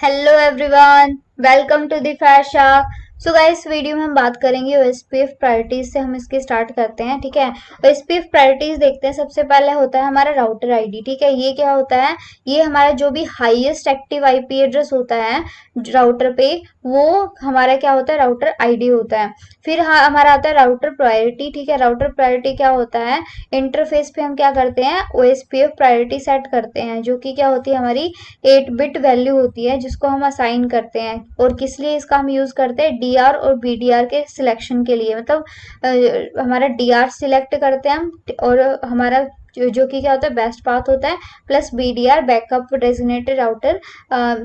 Hello everyone, welcome to the फैशा। So guys, video में हम बात करेंगे ओएसपीएफ प्रायोरिटीज से। हम इसके स्टार्ट करते हैं, ठीक है। ओएसपीएफ प्रायोरिटीज देखते हैं। सबसे पहले होता है हमारा राउटर आईडी, ठीक है। ये क्या होता है? ये हमारा जो भी हाईएस्ट एक्टिव आईपी एड्रेस होता है राउटर पे, वो हमारा क्या होता है? राउटर आईडी होता है। फिर हाँ, हमारा आता है राउटर प्रायोरिटी, ठीक है। राउटर प्रायोरिटी क्या होता है? इंटरफेस पे हम क्या करते हैं? ओएसपीएफ प्रायोरिटी सेट करते हैं, जो कि क्या होती है? हमारी 8 बिट वैल्यू होती है, जिसको हम असाइन करते हैं। और किस लिए इसका हम यूज करते हैं? डीआर और बीडीआर के सिलेक्शन के लिए। मतलब हमारा डीआर सिलेक्ट करते हैं हम, और हमारा जो कि क्या होता है? बेस्ट पाथ होता है, plus BDR backup designated router.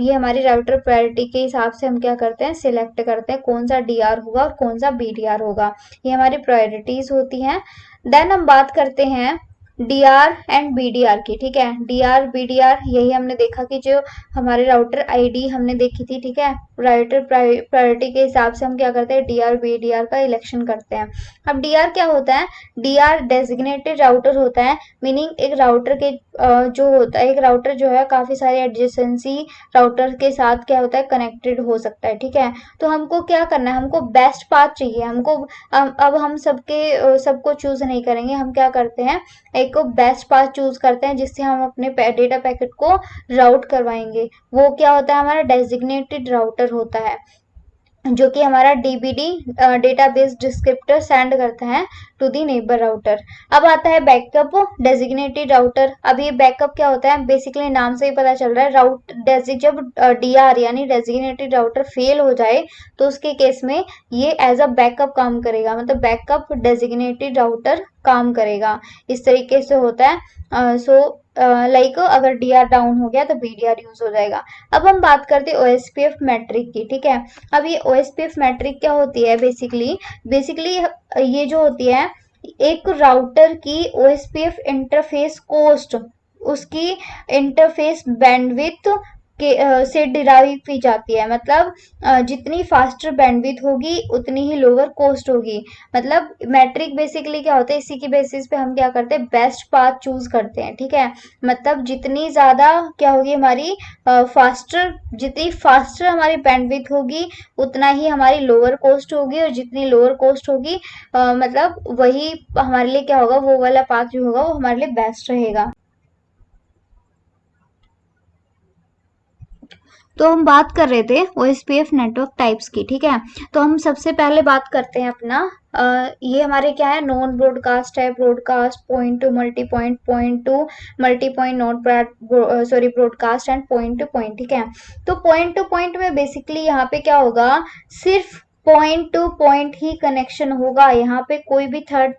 ये हमारी राउटर प्रायोरिटी के हिसाब से हम क्या करते हैं? सिलेक्ट करते हैं कौन सा डीआर होगा और कौन सा बीडीआर होगा। ये हमारी प्रायोरिटीज होती हैं। देन हम बात करते हैं डीआर एंड बीडीआर की, ठीक है। डीआर बीडीआर यही हमने देखा कि जो हमारे राउटर आईडी हमने देखी थी, ठीक है। राउटर प्रायोरिटी के हिसाब से हम क्या करते हैं? डीआर बीडीआर का इलेक्शन करते हैं। अब डीआर क्या होता है? डीआर डेजिग्नेटेड राउटर होता है। मीनिंग एक राउटर के जो होता है, एक राउटर जो है काफी सारे एडजेसेंसी राउटर के साथ क्या होता है? कनेक्टेड हो सकता है, ठीक है। तो हमको क्या करना है? हमको बेस्ट पाथ चाहिए हमको। अब हम सबको चूज नहीं करेंगे। हम क्या करते हैं? एक बेस्ट पाथ चूज करते हैं, जिससे हम अपने डेटा पैकेट को राउट करवाएंगे। वो क्या होता है? हमारा डेजिग्नेटेड राउटर होता है, जो कि हमारा डीबीडी डेटाबेस डिस्क्रिप्टर सेंड करता है टू दी नेबर राउटर। अब आता है बैकअप डेजिग्नेटेड राउटर। अब ये बैकअप क्या होता है? बेसिकली नाम से ही पता चल रहा है। जब डीआर यानी डेजिग्नेटेड राउटर फेल हो जाए, तो उसके केस में ये एज अ बैकअप काम करेगा। मतलब बैकअप डेजिग्नेटेड राउटर काम करेगा। इस तरीके से होता है। लाइक अगर डीआर डाउन हो गया तो बीडीआर यूज हो जाएगा। अब हम बात करते हैं ओएसपीएफ मैट्रिक की, ठीक है। अब ये ओएसपीएफ मैट्रिक क्या होती है? बेसिकली ये जो होती है, एक राउटर की ओएसपीएफ इंटरफेस कॉस्ट, उसकी इंटरफेस बैंडविड्थ से डिराइव की जाती है। मतलब जितनी फास्टर बैंडविड्थ होगी, उतनी ही लोअर कॉस्ट होगी। मतलब मैट्रिक बेसिकली क्या होता है? इसी की बेसिस पे हम क्या करते हैं? बेस्ट पाथ चूज करते हैं, ठीक है। मतलब जितनी ज्यादा क्या होगी हमारी जितनी फास्टर हमारी बैंडविड्थ होगी, उतना ही हमारी लोअर कॉस्ट होगी। और जितनी लोअर कॉस्ट होगी, मतलब वही हमारे लिए क्या होगा? वो वाला पाथ जो होगा वो हमारे लिए बेस्ट रहेगा। तो हम बात कर रहे थे ओएसपीएफ नेटवर्क टाइप्स की, ठीक है। तो हम सबसे पहले बात करते हैं अपना ये हमारे क्या है? नॉन ब्रॉडकास्ट है, broadcast, point to multi point, point to multi point, not sorry broadcast and point two point, ठीक है। तो पॉइंट टू पॉइंट में बेसिकली यहाँ पे क्या होगा? सिर्फ पॉइंट टू पॉइंट ही कनेक्शन होगा। यहाँ पे कोई भी थर्ड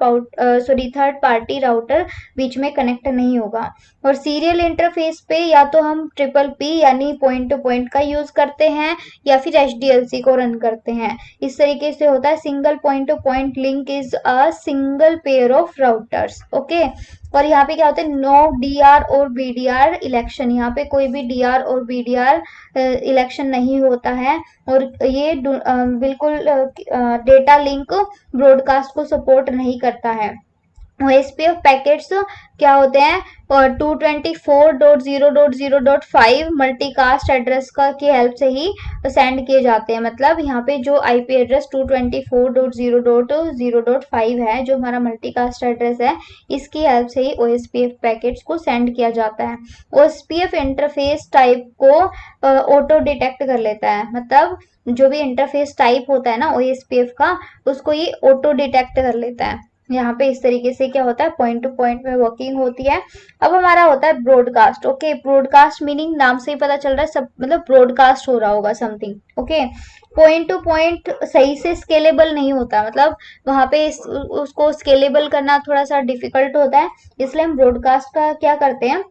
पार्टी राउटर बीच में कनेक्ट नहीं होगा। और सीरियल इंटरफेस पे या तो हम ट्रिपल पी यानी पॉइंट टू पॉइंट का यूज करते हैं, या फिर एचडीएलसी को रन करते हैं। इस तरीके से होता है। Single point two point link is a single pair of routers, okay. और यहाँ पे क्या होता है? नो डीआर और बीडीआर इलेक्शन। यहाँ पे कोई भी डीआर और बीडीआर इलेक्शन नहीं होता है। और ये बिल्कुल डेटा लिंक ब्रॉडकास्ट को सपोर्ट नहीं करता है। ओएसपीएफ पैकेट्स क्या होते हैं? और 224.0.0.5 मल्टीकास्ट एड्रेस का की हेल्प से ही सेंड किए जाते हैं। मतलब यहाँ पे जो आईपी एड्रेस 224.0.0.5 है, जो हमारा मल्टीकास्ट एड्रेस है, इसकी हेल्प से ही ओएसपीएफ पैकेट्स को सेंड किया जाता है। ओएसपीएफ इंटरफेस टाइप को ऑटो डिटेक्ट कर लेता है। मतलब जो भी इंटरफेस टाइप होता है ना ओएसपीएफ का, उसको ये ऑटो डिटेक्ट कर लेता है। यहाँ पे इस तरीके से क्या होता है? पॉइंट टू पॉइंट में वर्किंग होती है। अब हमारा होता है ब्रॉडकास्ट, ओके। ब्रॉडकास्ट मीनिंग नाम से ही पता चल रहा है, सब मतलब ब्रॉडकास्ट हो रहा होगा something, okay. Point two point सही से स्केलेबल नहीं होता। मतलब वहां पे उसको स्केलेबल करना थोड़ा सा डिफिकल्ट होता है। इसलिए हम ब्रॉडकास्ट का क्या करते हैं?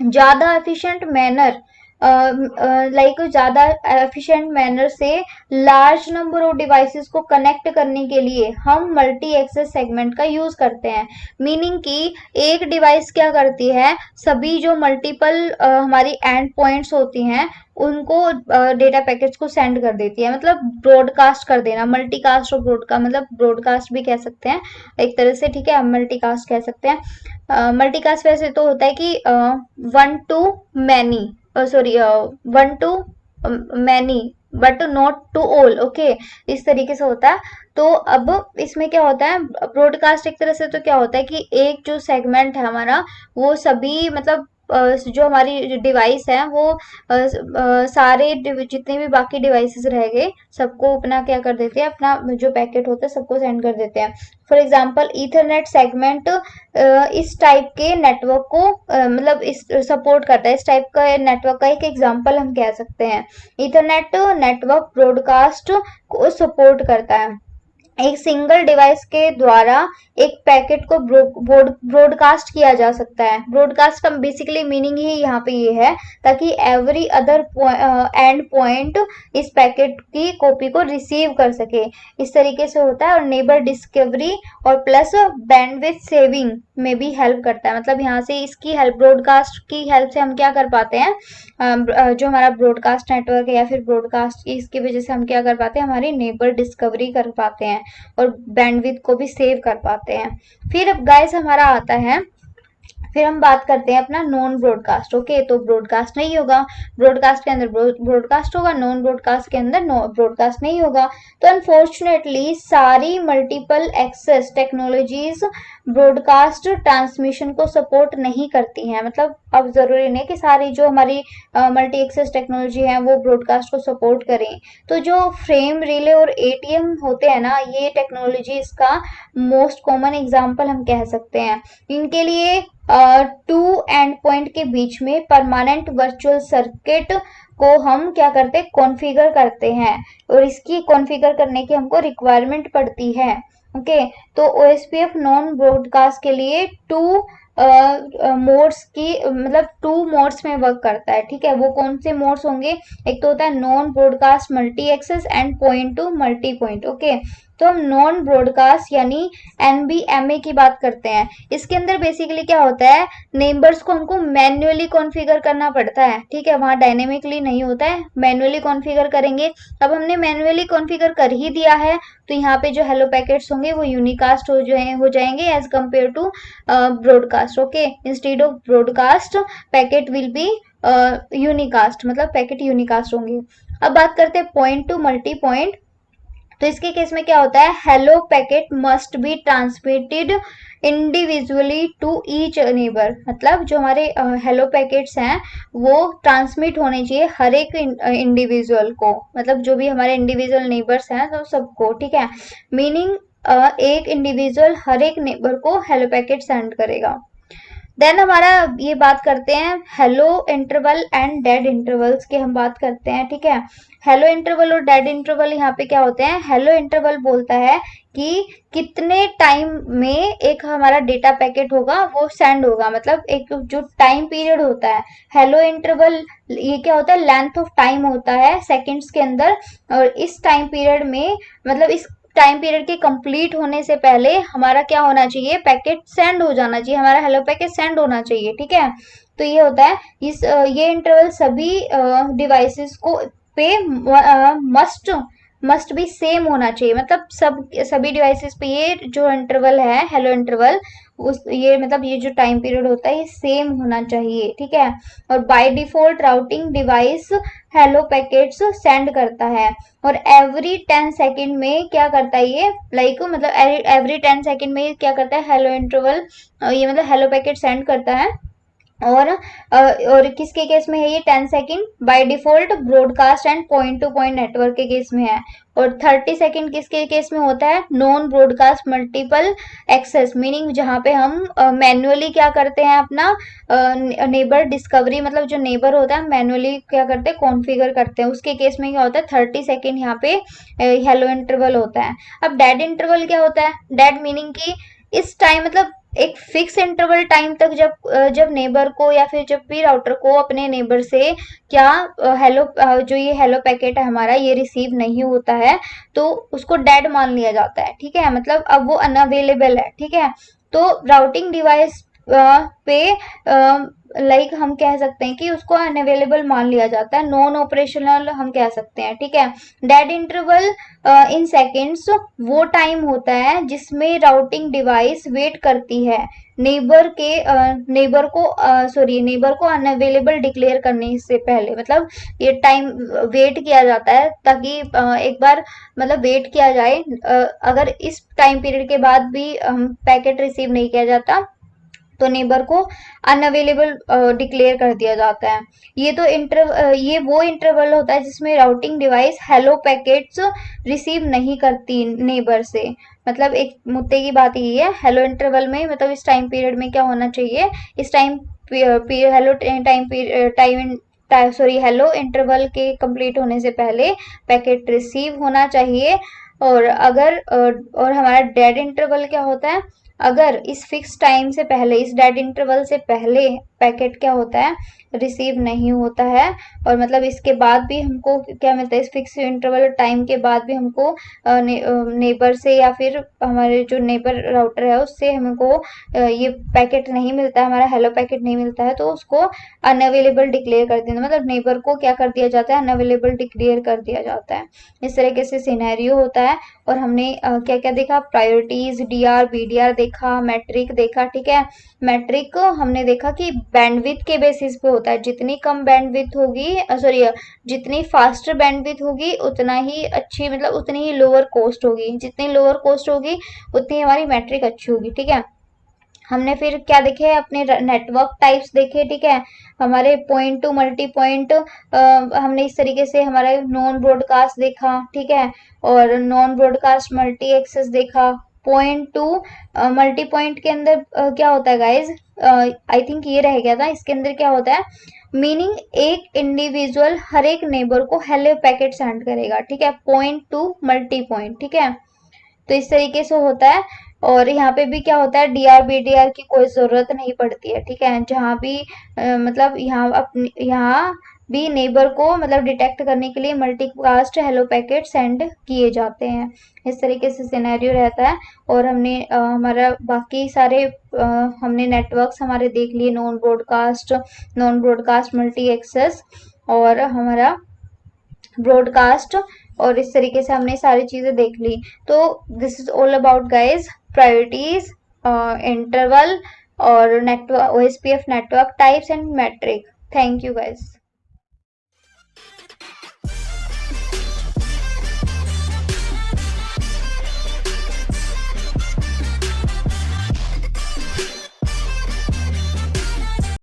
ज्यादा एफिशिएंट मैनर ज्यादा एफिशिएंट मैनर से लार्ज नंबर ऑफ डिवाइसेस को कनेक्ट करने के लिए हम मल्टी एक्सेस सेगमेंट का यूज करते हैं। मीनिंग कि एक डिवाइस क्या करती है? सभी जो मल्टीपल हमारी एंड पॉइंट्स होती हैं, उनको डेटा पैकेट्स को सेंड कर देती है। मतलब ब्रॉडकास्ट कर देना, मल्टीकास्ट और ब्रॉडकास्ट, मतलब ब्रॉडकास्ट भी कह सकते हैं एक तरह से, ठीक है। हम मल्टीकास्ट कह सकते हैं। मल्टीकास्ट वैसे तो होता है कि one to many, sorry one to many but not to all, okay, इस तरीके से होता है। तो अब इसमें क्या होता है, ब्रॉडकास्ट एक तरह से तो क्या होता है कि एक जो सेगमेंट है हमारा, वो सभी मतलब जो हमारी डिवाइस है वो सारे जितने भी बाकी डिवाइसेस रह गए सबको अपना क्या कर देते हैं, अपना जो पैकेट होता है सबको सेंड कर देते हैं। फॉर एग्जांपल ईथरनेट सेगमेंट इस टाइप के नेटवर्क को मतलब इस सपोर्ट करता है, इस टाइप का नेटवर्क का एक एग्जांपल हम कह सकते हैं। ईथरनेट नेटवर्क ब्रॉडकास्ट को सपोर्ट करता है। एक सिंगल डिवाइस के द्वारा एक पैकेट को ब्रॉडकास्ट किया जा सकता है। ब्रॉडकास्ट का बेसिकली मीनिंग ही यहाँ पे ये है, ताकि एवरी अदर एंड पॉइंट इस पैकेट की कॉपी को रिसीव कर सके, इस तरीके से होता है। और नेबर डिस्कवरी और प्लस बैंडविड्थ सेविंग में भी हेल्प करता है। मतलब यहाँ से इसकी हेल्प, ब्रॉडकास्ट की हेल्प से हम क्या कर पाते हैं, जो हमारा ब्रॉडकास्ट नेटवर्क है या फिर ब्रॉडकास्ट की, इसकी वजह से हम क्या कर पाते हैं, हमारी नेबर डिस्कवरी कर पाते हैं और बैंडविड्थ को भी सेव कर पाते हैं। फिर अब गाइस हमारा आता है, फिर हम बात करते हैं अपना नॉन ब्रॉडकास्ट। ओके, तो ब्रॉडकास्ट नहीं होगा, ब्रॉडकास्ट के अंदर ब्रॉडकास्ट होगा, नॉन ब्रॉडकास्ट के अंदर ब्रॉडकास्ट नहीं होगा। तो अनफॉर्चुनेटली सारी multiple access technologies broadcast transmission को सपोर्ट नहीं करती हैं। मतलब अब जरूरी नहीं कि सारी जो हमारी मल्टी एक्सेस टेक्नोलॉजी है वो ब्रॉडकास्ट को सपोर्ट करें। तो जो फ्रेम रिले और एटीएम होते हैं ना, ये टेक्नोलॉजी इसका मोस्ट कॉमन एग्जाम्पल हम कह सकते हैं। इनके लिए टू एंड पॉइंट के बीच में परमानेंट वर्चुअल सर्किट को हम क्या करते हैं, कॉन्फ़िगर करते हैं, और इसकी कॉन्फ़िगर करने की हमको रिक्वायरमेंट पड़ती है। ओके, तो ओएसपीएफ नॉन ब्रॉडकास्ट के लिए टू मोड्स की मतलब टू मोड्स में वर्क करता है। ठीक है, वो कौन से मोड्स होंगे, एक तो होता है non broadcast multi access and point to multi point. Okay, तो हम नॉन ब्रॉडकास्ट यानी एनबीएमए की बात करते हैं। इसके अंदर बेसिकली क्या होता है, नेबर्स को हमको मैन्युअली कॉन्फ़िगर करना पड़ता है। ठीक है, वहां डायनेमिकली नहीं होता है, मैन्युअली कॉन्फ़िगर करेंगे। अब हमने मैन्युअली कॉन्फ़िगर कर ही दिया है, तो यहाँ पे जो हेलो पैकेट्स होंगे वो यूनिकास्ट हो जाएंगे as compared to broadcast. Okay, instead of broadcast packet will be unicast, मतलब पैकेट यूनिकास्ट होंगे। अब बात करते हैं पॉइंट टू मल्टी पॉइंट। तो इसके केस में क्या होता है, hello packet must be transmitted individually to each neighbour. मतलब जो हमारे हेलो पैकेट्स हैं वो ट्रांसमिट होने चाहिए हर एक इंडिविजुअल को, मतलब जो भी हमारे इंडिविजुअल नेबर्स हैं तो सबको। ठीक है, मीनिंग एक इंडिविजुअल हर एक नेबर को हेलो पैकेट सेंड करेगा। देन हमारा ये बात करते हैं hello interval and dead intervals की हम बात करते हैं। ठीक है, हेलो इंटरवल और डेड इंटरवल यहाँ पे क्या होते हैं, हेलो इंटरवल बोलता है कि कितने टाइम में एक हमारा डेटा पैकेट होगा वो सेंड होगा, मतलब एक जो टाइम पीरियड होता है। हेलो इंटरवल ये क्या होता है, लेंथ ऑफ टाइम होता है सेकंड्स के अंदर, और इस टाइम पीरियड में मतलब इस टाइम पीरियड के कंप्लीट होने से पहले हमारा क्या होना चाहिए, पैकेट सेंड हो जाना चाहिए, हमारा हेलो पैकेट सेंड होना चाहिए। ठीक है, तो ये होता है ये इंटरवल सभी डिवाइसेस को पे मस्ट बी सेम होना चाहिए। मतलब सभी डिवाइसेस पे ये जो इंटरवल है हेलो इंटरवल, उस ये मतलब ये जो टाइम पीरियड होता है ये सेम होना चाहिए। ठीक है, और by default routing device hello packets send करता है, और एवरी 10 सेकेंड में क्या करता है ये, लाइक मतलब एवरी 10 सेकेंड में क्या करता है, हेलो इंटरवल ये मतलब हेलो पैकेट सेंड करता है। और किसके केस में है ये 10 second, by default broadcast and point two point network के केस में है। और 30 सेकेंड किसके केस में होता है, non broadcast multiple access, meaning जहां पे हम मैन्युअली क्या करते हैं, अपना नेबर डिस्कवरी, मतलब जो नेबर होता है मैन्युअली क्या करते हैं, कॉन्फ़िगर करते हैं, उसके केस में क्या होता है 30 सेकेंड यहाँ पे हेलो इंटरवल होता है। अब डेड इंटरवल क्या होता है, डेड मीनिंग की इस टाइम मतलब एक फिक्स इंटरवल टाइम तक जब नेबर को या फिर जब भी राउटर को अपने नेबर से क्या हेलो जो ये हेलो पैकेट है हमारा ये रिसीव नहीं होता है, तो उसको डेड मान लिया जाता है। ठीक है, मतलब अब वो अनअवेलेबल है। ठीक है, तो राउटिंग डिवाइस पे लाइक हम कह सकते हैं कि उसको अनअवेलेबल मान लिया जाता है, नॉन ऑपरेशनल हम कह सकते हैं, ठीक है। डेड इंटरवल इन सेकेंड्स वो टाइम होता है जिसमें राउटिंग डिवाइस वेट करती है नेबर को अनअवेलेबल डिक्लेयर करने से पहले। मतलब ये टाइम वेट किया जाता है ताकि एक बार मतलब वेट किया जाए, अगर इस टाइम पीरियड के बाद भी पैकेट रिसीव नहीं किया जाता तो नेबर को अनअवेलेबल डिक्लेयर कर दिया जाता है। ये वो इंटरवल होता है जिसमें routing device hello packets receive नहीं करती नेबर से। मतलब एक मुद्दे की बात यही है, हेलो इंटरवल में मतलब इस टाइम पीरियड में क्या होना चाहिए, इस time hello time sorry hello interval के कंप्लीट होने से पहले पैकेट रिसीव होना चाहिए। और और हमारा डेड इंटरवल क्या होता है, अगर इस फिक्स टाइम से पहले, इस डेड इंटरवल से पहले पैकेट क्या होता है, रिसीव नहीं होता है, और मतलब इसके बाद भी हमको क्या मिलता है, इस फिक्स इंटरवल टाइम के बाद भी हमको नेबर से या फिर हमारे जो नेबर राउटर है उससे हमको ये पैकेट नहीं मिलता है, हमारा हेलो पैकेट नहीं मिलता है, तो उसको अनअवेलेबल डिक्लेयर कर देना, मतलब नेबर को क्या कर दिया जाता है, अनअवेलेबल डिक्लेयर कर दिया जाता है। इस तरीके से सिनेरियो होता है। और हमने क्या क्या देखा, प्रायोरिटीज, डीआर, बीडीआर देखा, मैट्रिक देखा, ठीक है। मैट्रिक हमने देखा कि बैंडविड्थ के बेसिस पे होता है, जितनी कम बैंडविड्थ होगी सॉरी जितनी फास्टर बैंडविड्थ होगी उतना ही अच्छी, मतलब उतनी ही लोअर कॉस्ट होगी, जितनी लोअर कॉस्ट होगी उतनी हमारी मैट्रिक अच्छी होगी, ठीक है। हमने फिर क्या देखे, अपने नेटवर्क टाइप्स देखे, ठीक है। हमारे पॉइंट टू मल्टी पॉइंट हमने इस तरीके से हमारा नॉन ब्रॉडकास्ट देखा, ठीक है। और नॉन ब्रॉडकास्ट मल्टी एक्सेस देखा। पॉइंट टू मल्टी पॉइंट के अंदर क्या होता है गाइज, आई थिंक ये रह गया था, इसके अंदर क्या होता है, मीनिंग एक इंडिविजुअल हर एक नेबर को हेलो पैकेट सेंड करेगा, ठीक है। पॉइंट टू मल्टी पॉइंट, ठीक है। तो इस तरीके से होता है। और यहाँ पे भी क्या होता है, डीआर बीडीआर की कोई जरूरत नहीं पड़ती है, ठीक है। जहाँ भी मतलब यहाँ भी नेबर को मतलब डिटेक्ट करने के लिए मल्टीकास्ट हेलो पैकेट सेंड किए जाते हैं। इस तरीके से सिनेरियो रहता है। और हमने हमारा बाकी सारे हमने नेटवर्क्स हमारे देख लिए, नॉन ब्रॉडकास्ट मल्टी एक्सेस और हमारा ब्रॉडकास्ट, और इस तरीके से हमने सारी चीजें देख ली। तो this is all about guys priorities, interval और network, OSPF network types and metric. Thank you guys.